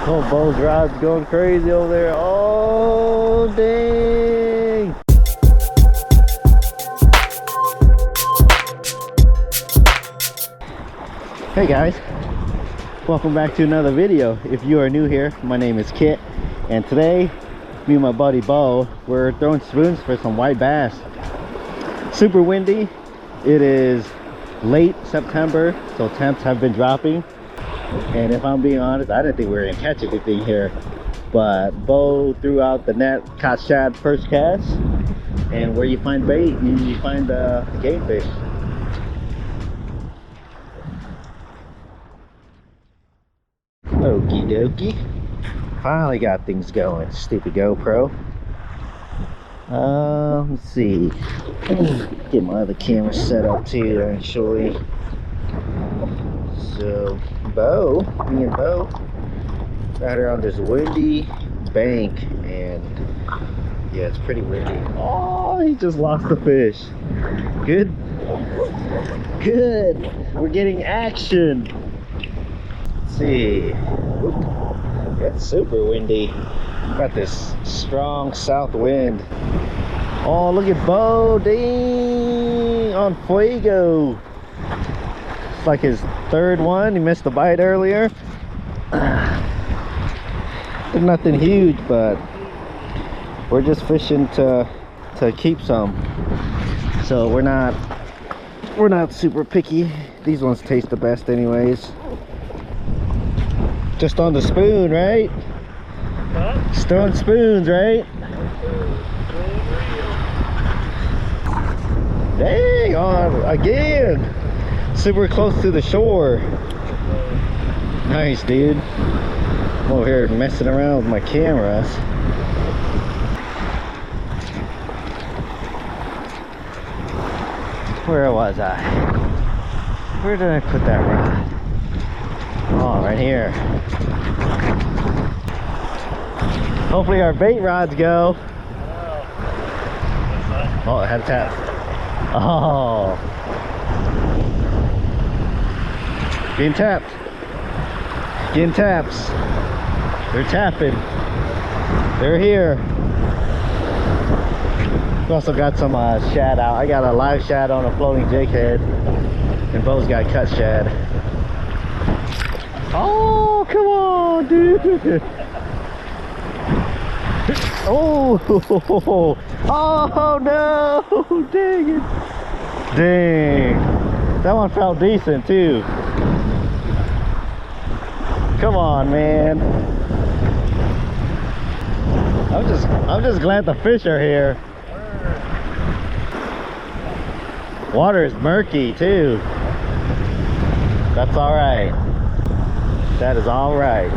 Oh, Bo's rod's going crazy over there. Oh, dang. Hey guys, welcome back to another video. If you are new here, my name is Kit, and today me and my buddy Bo, we're throwing spoons for some white bass. Super windy. It is late September, so temps have been dropping, and if I'm being honest, I didn't think we were gonna catch anything here, but Bo threw out the net, caught shad first cast, and where you find bait, you find game fish. Okie dokie. Finally got things going. Stupid GoPro. Let's see. Get my other camera set up too, actually. So, me and Bo, out here on this windy bank, and yeah, it's pretty windy. Oh, he just lost the fish. Good. Good. We're getting action. See, it's super windy. Got this strong south wind. Oh, look at Bo, dang, on fuego. It's like his third one. He missed the bite earlier. They're nothing huge, but we're just fishing to keep some. So we're not super picky. These ones taste the best anyways. Just on the spoon, right? Huh? Just throwing spoons, right? Dang, on again. Super close to the shore. Nice, dude. I'm over here messing around with my cameras. Where was I? Where did I put that rod? Oh, right here. Hopefully our bait rods go. Oh, it had a tap. Oh. Getting tapped. Getting taps. They're tapping. They're here. We also got some shad out. I got a live shad on a floating jig head, and Bo's got cut shad. Oh, come on, dude. Oh, oh no, dang it. Dang. That one felt decent too. Come on, man. I'm just glad the fish are here. Water is murky too. That's all right. That is all right.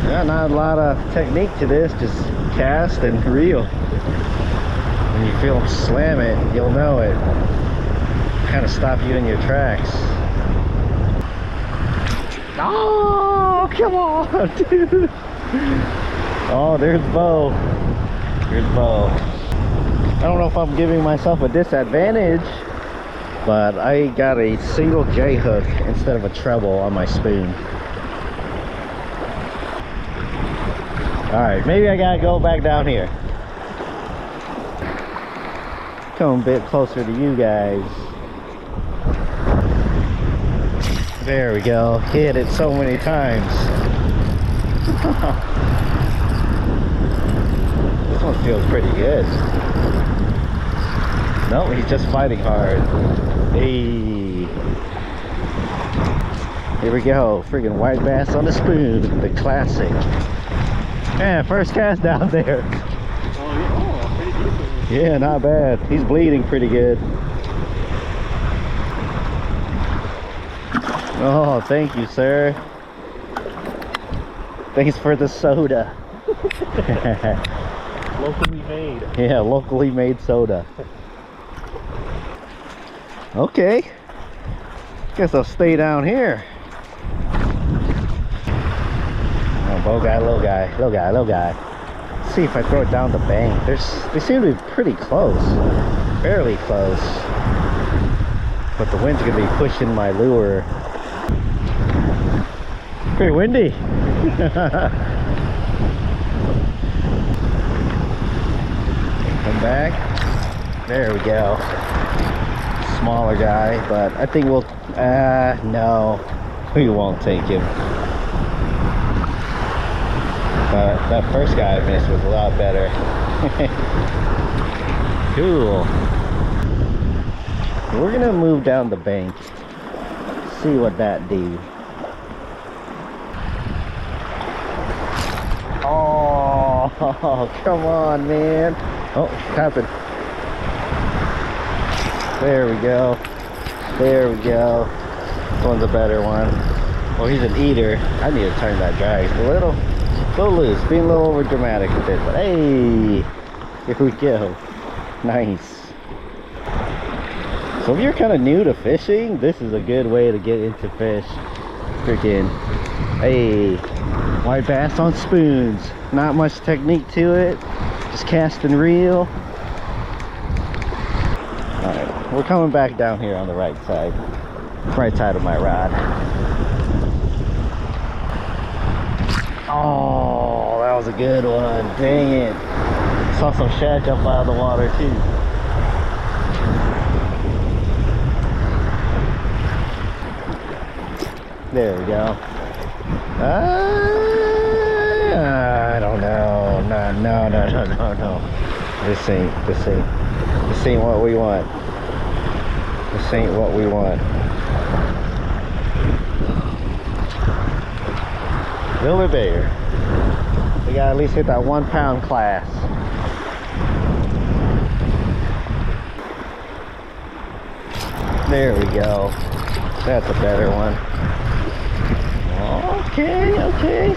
Yeah, not a lot of technique to this, just cast and reel. When you feel them slam it, you'll know it. Kind of stop you in your tracks. Oh, come on, dude. Oh, there's Bo. There's Bo. I don't know if I'm giving myself a disadvantage, but I got a single J hook instead of a treble on my spoon. Alright, maybe I gotta go back down here. Come a bit closer to you guys. There we go. Hit it so many times. This one feels pretty good. No, he's just fighting hard. Hey. Here we go. Freaking white bass on the spoon. The classic. Man, first cast down there. Oh, pretty decent. Yeah, not bad. He's bleeding pretty good. Oh, thank you, sir. Thanks for the soda. Locally made. Yeah, locally made soda. Okay. Guess I'll stay down here. Oh, bow guy, low guy, low guy, low guy. Let's see if I throw it down the bank. They seem to be pretty close. Fairly close. But the wind's gonna be pushing my lure. Pretty windy. Come back. There we go. Smaller guy, but I think we'll no, we won't take him. But that first guy I missed was a lot better. Cool. We're gonna move down the bank, see what that do. Oh, come on, man. Oh, happened. There we go. There we go. This one's a better one. Oh, he's an eater. I need to turn that drag a little loose, being a little over dramatic with it. But hey, here we go. Nice. So if you're kind of new to fishing, this is a good way to get into fish. Freaking, hey, white bass on spoons. Not much technique to it. Just cast and reel. Alright, we're coming back down here on the right side of my rod. Oh, that was a good one. Dang it. Saw some shad jump out of the water too. There we go. I don't know. No. This ain't what we want. This ain't what we want. A little bit bigger. We gotta at least hit that 1 pound class. There we go. That's a better one. Okay.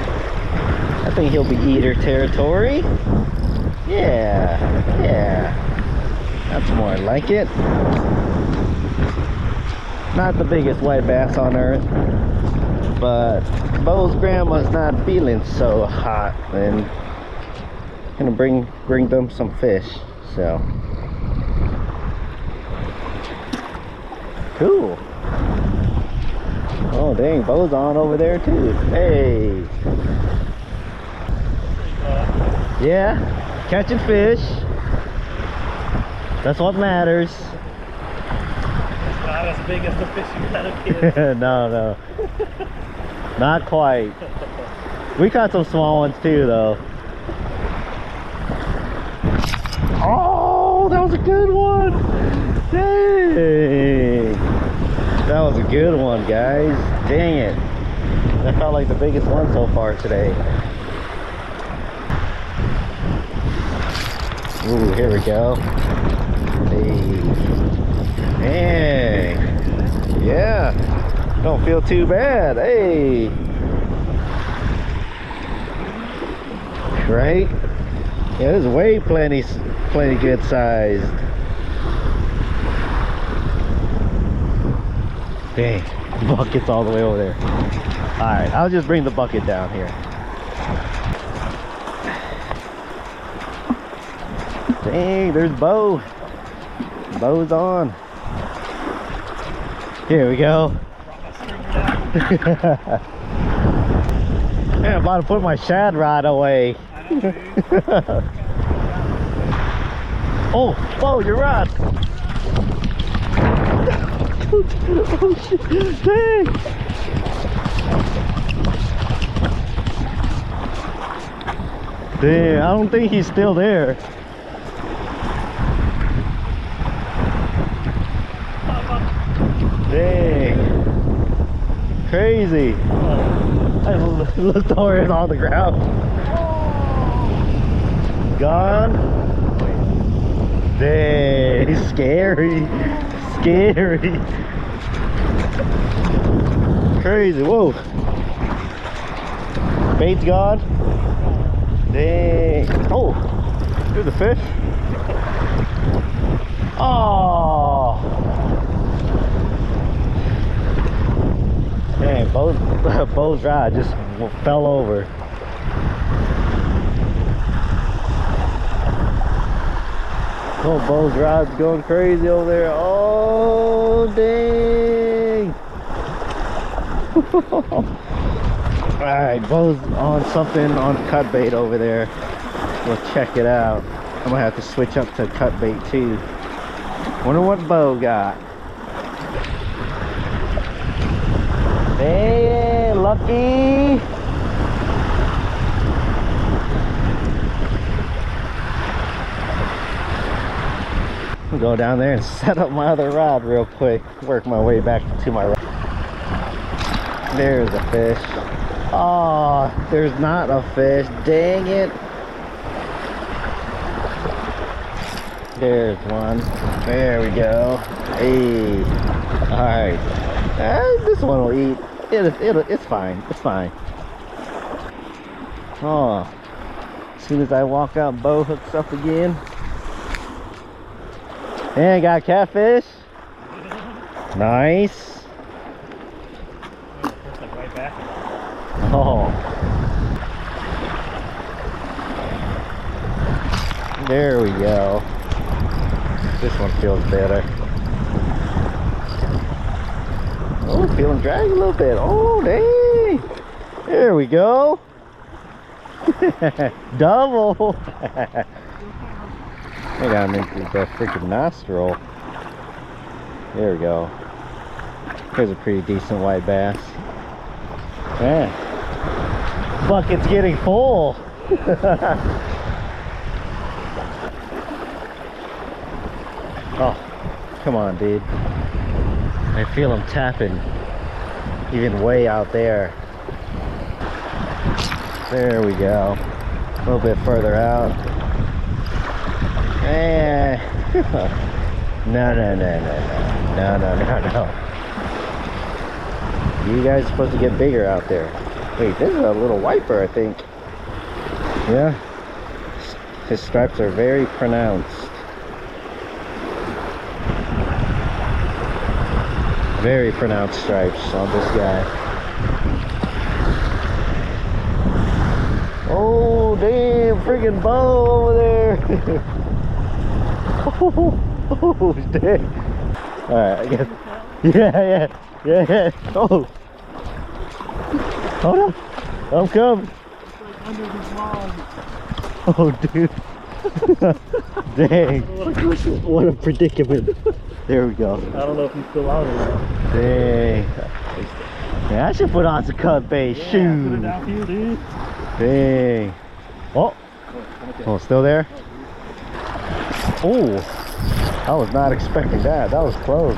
I think he'll be eater territory. Yeah. That's more like it. Not the biggest white bass on earth, but Bo's grandma's not feeling so hot, and gonna bring them some fish. So cool. Oh dang, Bo's on over there too. Hey. Yeah, catching fish. That's what matters. It's not as big as the fish you had a kid. No. Not quite. We caught some small ones too though. Oh, that was a good one. Dang. That was a good one, guys. Dang it. That felt like the biggest one so far today. Ooh, here we go. Hey. Dang. Yeah. Don't feel too bad. Hey. Right? Yeah, this is way plenty good sized. Dang, bucket's all the way over there. Alright, I'll just bring the bucket down here. Dang, there's Bo. Bo's on. Here we go. Man, I'm about to put my shad rod away. Oh, Bo, your rod. Oh shit, dang! Dang, I don't think he's still there. Dang. Crazy. I looked over and on the ground. Gone? Dang, scary. Scary. Crazy. Whoa. Bait's gone. Dang. Oh, there's a fish. Oh. Dang, Bo's rod just fell over. Oh, Bo's rod's going crazy over there. Oh, dang. Alright, Bo's on something on cut bait over there. We'll check it out. I'm gonna have to switch up to cut bait too. Wonder what Bo got. Hey, Lucky! I'll go down there and set up my other rod real quick. Work my way back to my rod. There's a fish. Oh, there's not a fish. Dang it. There's one. There we go. Hey. Alright. This one will eat. It's fine. It's fine. Oh. As soon as I walk out, Bo hooks up again. And got catfish. Nice. Right back. Oh. There we go. This one feels better. Oh, feeling dragged a little bit. Oh, dang. There we go. Double. I gotta make that freaking nostril. There we go. Here's a pretty decent white bass. Man, bucket's getting full. Oh, come on, dude. I feel him tapping even way out there. There we go. A little bit further out. No. You guys are supposed to get bigger out there. Wait, this is a little wiper, I think. Yeah. His stripes are very pronounced. Very pronounced stripes on this guy. Oh, damn, freaking Bo over there. Oh, dang. Alright, I guess. Yeah. Oh. Hold on. I'm coming. Under his log. Oh, dude. Dang. What a predicament. There we go. I don't know if he's still out or not. Dang. Yeah, I should put on some cut bait. Yeah, Shoot. put it down here, dude. Dang. Oh. Oh, still there? Oh. I was not expecting that. That was close.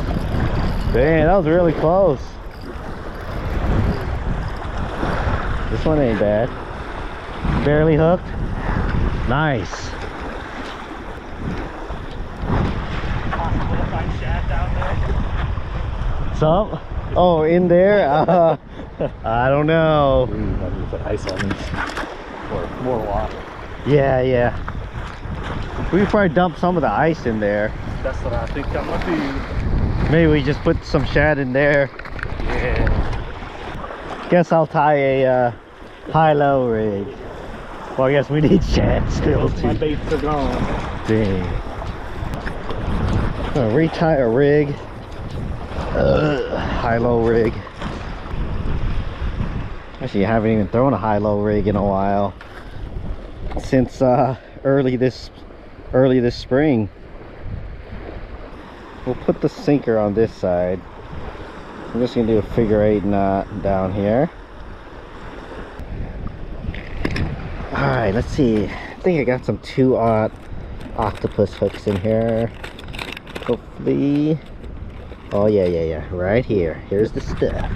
Dang, that was really close. This one ain't bad. Barely hooked. Nice. Some? Oh, in there? I don't know. Maybe put ice on these. Or more water. Yeah. We could probably dump some of the ice in there. That's what I think I'm gonna do. Maybe we just put some shad in there. Yeah. Guess I'll tie a high-low rig. Well, I guess we need shad still too. My baits are gone. Dang. I'm gonna retie a rig. High-low rig. Actually, I haven't even thrown a high-low rig in a while. Since early this spring. We'll put the sinker on this side. I'm just gonna do a figure 8 knot down here. Alright, let's see. I think I got some 2/0 octopus hooks in here. Hopefully. Oh yeah. Right here. Here's the stuff.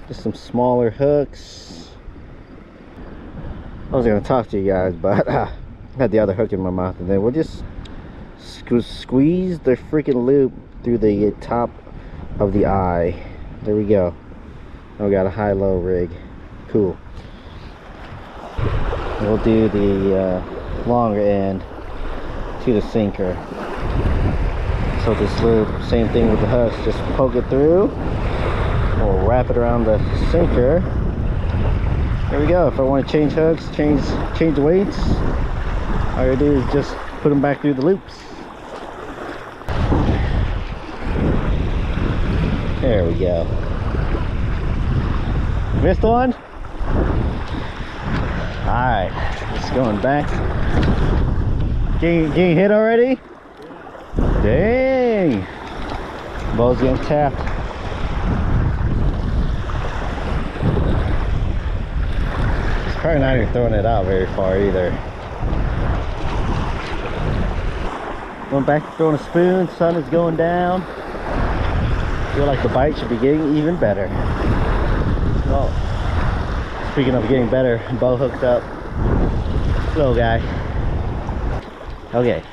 Just some smaller hooks. I was gonna talk to you guys, but I had the other hook in my mouth, and then we'll just squeeze the freaking loop through the top of the eye. There we go. We got a high-low rig. Cool. We'll do the longer end to the sinker. So this loop, same thing with the hooks, just poke it through. We'll wrap it around the sinker. There we go. If I want to change hooks, change the weights, all I do is just put them back through the loops. There we go. Missed one? Alright, just going back. Getting hit already? Dang! Bow's getting tapped. He's probably not even throwing it out very far either. Going back to throwing a spoon, sun is going down. Feel like the bite should be getting even better. Well, speaking of getting better, bow hooked up. Little guy. Okay,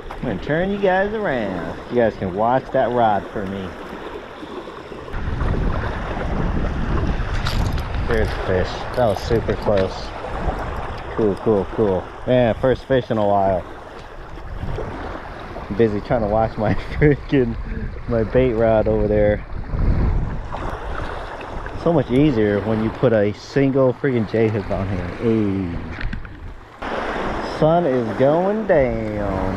I'm gonna turn you guys around. You guys can watch that rod for me. There's a fish. That was super close. Cool, cool, cool. Man, first fish in a while. I'm busy trying to watch my freaking bait rod over there. So much easier when you put a single freaking J hook on here. Hey. Sun is going down.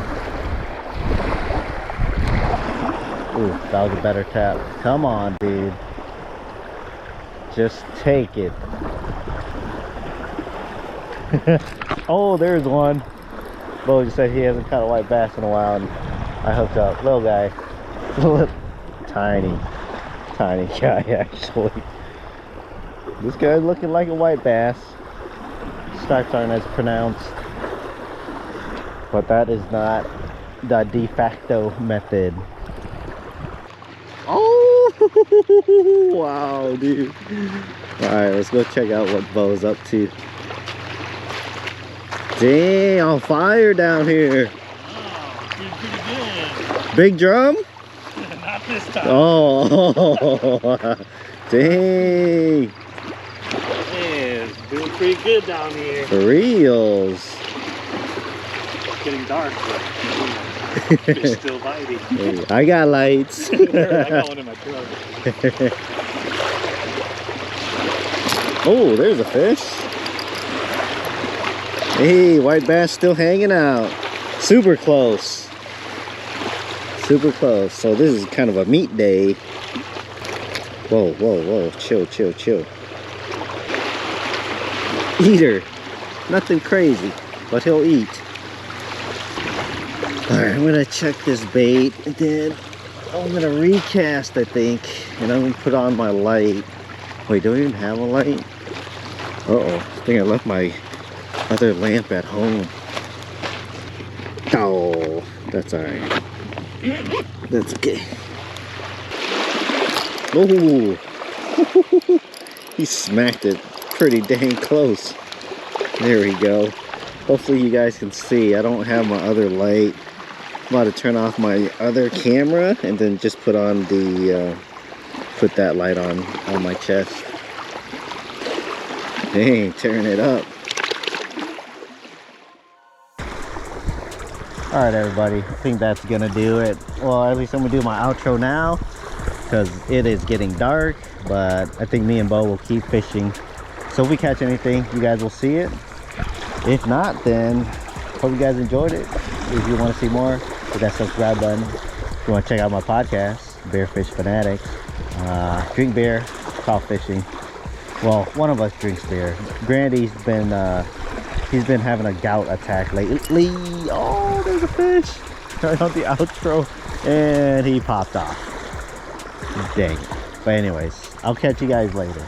Ooh, that was a better tap. Come on, dude. Just take it. Oh, there's one. Bo just said he hasn't caught a white bass in a while, and I hooked up. Little guy. Tiny guy, actually. This guy's looking like a white bass. Stripes aren't as pronounced, but that is not the de facto method. Oh, wow, dude. Alright, let's go check out what Bo's up to. Dang, on fire down here. Oh, pretty good. Big drum? Not this time. Oh, dang. Yeah, it's doing pretty good down here. For reals. It's getting dark, but fish still biting. Hey, I got lights. I got one in my truck. Oh, there's a fish. Hey, white bass still hanging out. Super close. Super close. So this is kind of a meat day. Whoa, whoa, whoa. Chill, chill, chill. Eater. Nothing crazy, but he'll eat. Alright, I'm gonna check this bait, and then I'm gonna recast, I think, and I'm gonna put on my light. Wait, do I even have a light? Uh-oh, I think I left my other lamp at home. Oh, that's alright. That's okay. Oh, he smacked it pretty dang close. There we go. Hopefully you guys can see. I don't have my other light. I'm about to turn off my other camera and then just put on the put that light on my chest. Dang, tearing it up. Alright everybody, I think that's gonna do it. Well, at least I'm gonna do my outro now because it is getting dark, but I think me and Bo will keep fishing. So if we catch anything, you guys will see it. If not, then hope you guys enjoyed it. If you want to see more, hit that subscribe button. If you want to check out my podcast, Bearfish Fanatics, drink beer, talk fishing. Well, one of us drinks beer. Grandy's been he's been having a gout attack lately. Oh, there's a fish right on the outro, and he popped off. Dang. But anyways, I'll catch you guys later.